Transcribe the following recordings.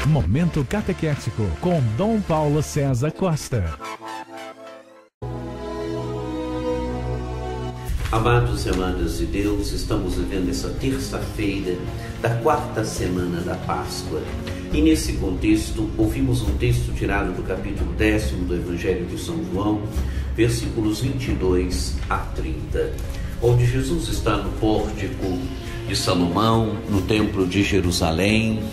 Momento Catequético com Dom Paulo César Costa. Amados e amadas de Deus, estamos vivendo essa terça-feira da quarta semana da Páscoa. E nesse contexto, ouvimos um texto tirado do capítulo 10º do Evangelho de São João, versículos 22 a 30, onde Jesus está no pórtico de Salomão, no templo de Jerusalém,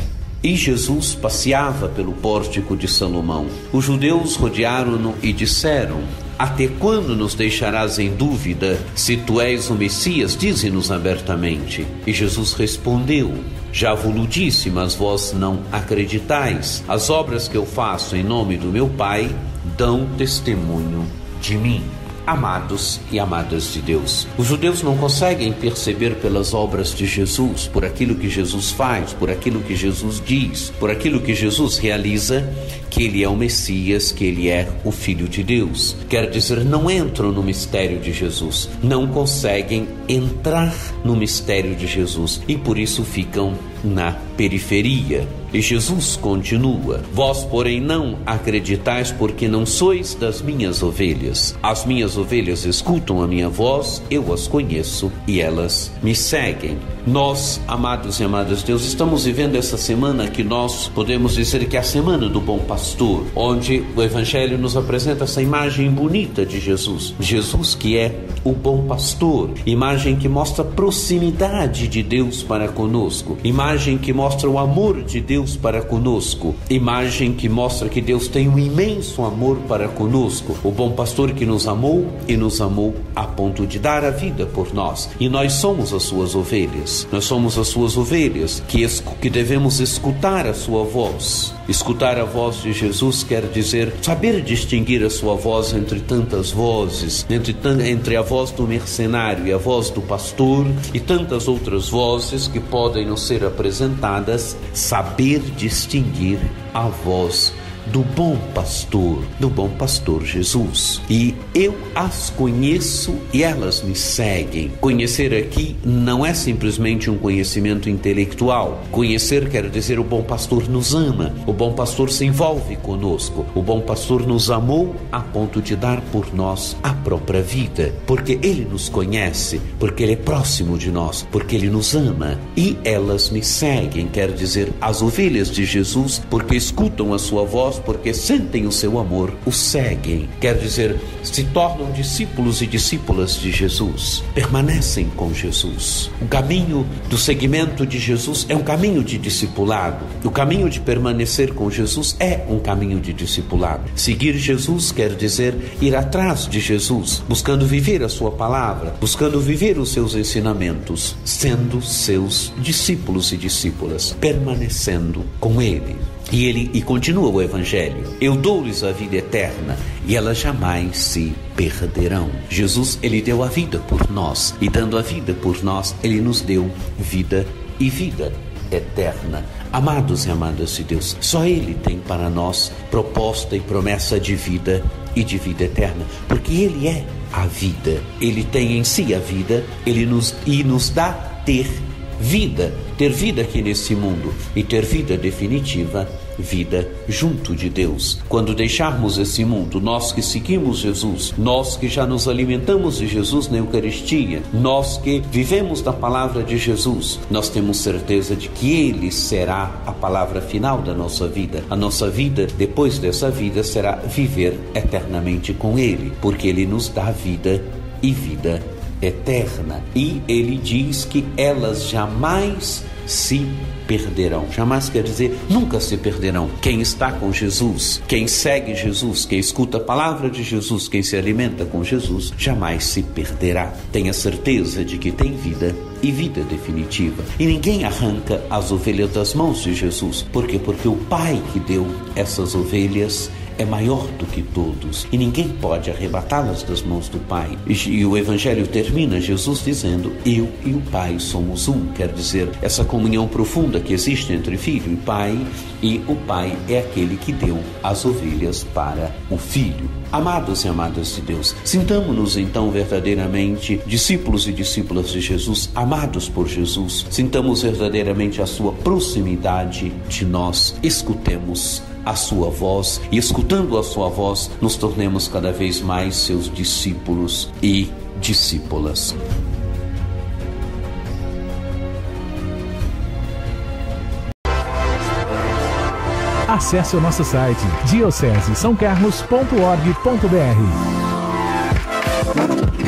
e Jesus passeava pelo pórtico de Salomão. Os judeus rodearam-no e disseram: até quando nos deixarás em dúvida? Se tu és o Messias, dize-nos abertamente. E Jesus respondeu: já vos disse, mas vós não acreditais. As obras que eu faço em nome do meu Pai dão testemunho de mim. Amados e amadas de Deus, os judeus não conseguem perceber pelas obras de Jesus, por aquilo que Jesus faz, por aquilo que Jesus diz, por aquilo que Jesus realiza, que Ele é o Messias, que Ele é o Filho de Deus. Quer dizer, não entram no mistério de Jesus, não conseguem entrar no mistério de Jesus e por isso ficam na periferia. E Jesus continua: vós, porém, não acreditais, porque não sois das minhas ovelhas. As minhas ovelhas escutam a minha voz, eu as conheço e elas me seguem. Nós, amados e amadas de Deus, estamos vivendo essa semana que nós podemos dizer que é a semana do bom pastor, onde o Evangelho nos apresenta essa imagem bonita de Jesus. Jesus que é o bom pastor, imagem que mostra a proximidade de Deus para conosco, imagem que mostra o amor de Deus para conosco, imagem que mostra que Deus tem um imenso amor para conosco, o bom pastor que nos amou e nos amou a ponto de dar a vida por nós, e nós somos as suas ovelhas. Nós somos as suas ovelhas que devemos escutar a sua voz. Escutar a voz de Jesus quer dizer saber distinguir a sua voz entre tantas vozes, entre a voz do mercenário e a voz do pastor e tantas outras vozes que podem nos ser apresentadas. Saber distinguir a voz do bom pastor Jesus. E eu as conheço e elas me seguem. Conhecer aqui não é simplesmente um conhecimento intelectual. Conhecer quer dizer o bom pastor nos ama, o bom pastor se envolve conosco, o bom pastor nos amou a ponto de dar por nós a própria vida, porque Ele nos conhece, porque Ele é próximo de nós, porque Ele nos ama. E elas me seguem, quer dizer, as ovelhas de Jesus, porque escutam a sua voz, porque sentem o seu amor, o seguem. Quer dizer, se tornam discípulos e discípulas de Jesus, permanecem com Jesus. O caminho do seguimento de Jesus é um caminho de discipulado. O caminho de permanecer com Jesus é um caminho de discipulado. Seguir Jesus quer dizer ir atrás de Jesus, buscando viver a sua palavra, buscando viver os seus ensinamentos, sendo seus discípulos e discípulas, permanecendo com Ele. E continua o Evangelho: eu dou-lhes a vida eterna e elas jamais se perderão. Jesus, Ele deu a vida por nós, e dando a vida por nós, Ele nos deu vida e vida eterna. Amados e amadas de Deus, só Ele tem para nós proposta e promessa de vida e de vida eterna, porque Ele é a vida. Ele tem em si a vida, Ele nos dá ter vida aqui nesse mundo e ter vida definitiva, vida junto de Deus. Quando deixarmos esse mundo, nós que seguimos Jesus, nós que já nos alimentamos de Jesus na Eucaristia, nós que vivemos da palavra de Jesus, nós temos certeza de que Ele será a palavra final da nossa vida. A nossa vida, depois dessa vida, será viver eternamente com Ele, porque Ele nos dá vida e vida eterna. E Ele diz que elas jamais se perderão. Jamais quer dizer nunca se perderão. Quem está com Jesus, quem segue Jesus, quem escuta a palavra de Jesus, quem se alimenta com Jesus, jamais se perderá. Tenha certeza de que tem vida e vida definitiva. E ninguém arranca as ovelhas das mãos de Jesus. Por quê? Porque o Pai que deu essas ovelhas é maior do que todos e ninguém pode arrebatá-las das mãos do Pai. E o Evangelho termina Jesus dizendo: eu e o Pai somos um. Quer dizer, essa comunhão profunda que existe entre filho e pai, e o Pai é aquele que deu as ovelhas para o Filho. Amados e amadas de Deus, sintamo-nos então verdadeiramente discípulos e discípulas de Jesus, amados por Jesus. Sintamos verdadeiramente a sua proximidade de nós. Escutemos a sua voz e, escutando a sua voz, nos tornemos cada vez mais seus discípulos e discípulas. Acesse o nosso site diocesesaocarlos.org.br.